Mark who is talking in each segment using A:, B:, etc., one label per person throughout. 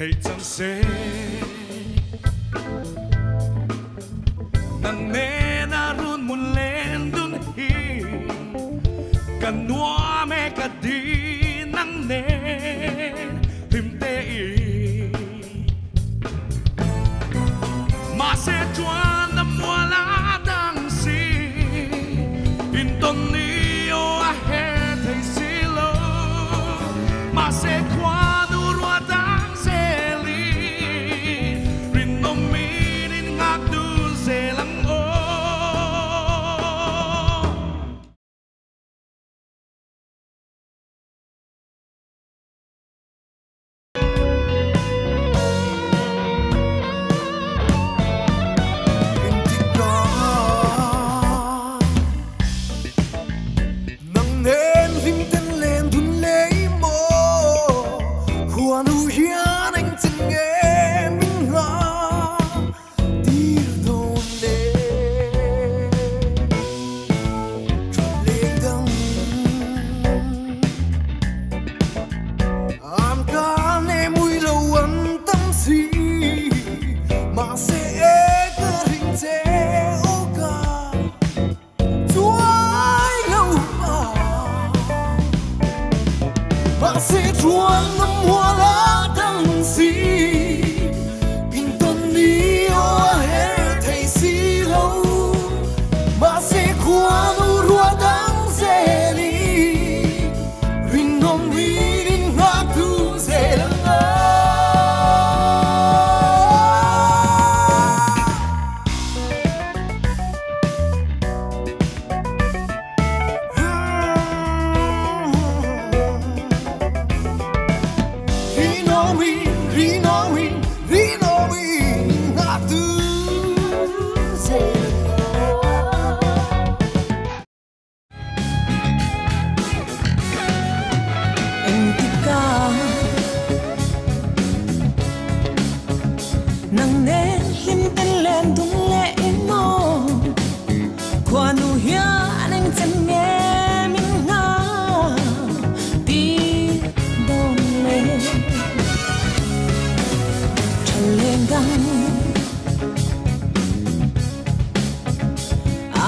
A: Hãy chẳng sẽ nang ne na run mun len dun hi kan noa me ka di nang ne him te i ma se chuan na mo la dang si in ton ni o a he thei si lo ma se kwa nu ro dang se li rin no mi nin ngak du se lang o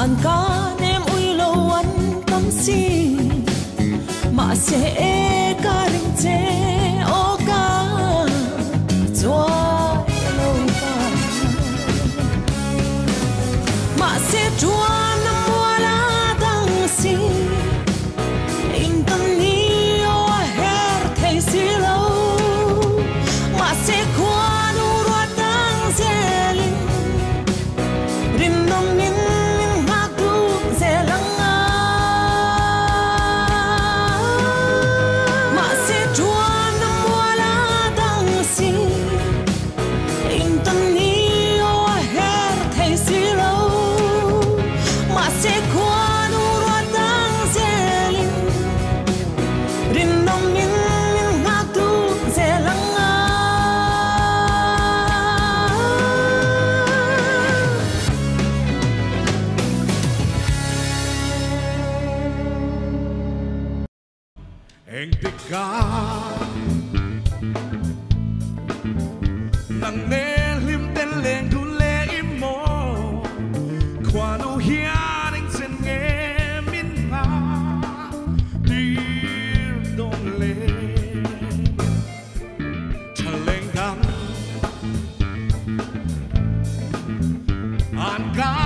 B: an kan em ui lo an kam si ma se e ka ring che o ka chua lo pa ma se chua na mo la dang si in tâm ni o her thei si lo ma se kwa nu ro dang zelin rin nom min ma tu zelanga ma se chua na mo la dang si in tâm ni o her thei si lo ma se kwa nu ro dang zelin rin nom min ma tu zelanga
A: Em biết cả nang nê lim tên lên thu lê im mô qua nu hiền anh xin nghe min ha đi đông lê cha lên đắng an ca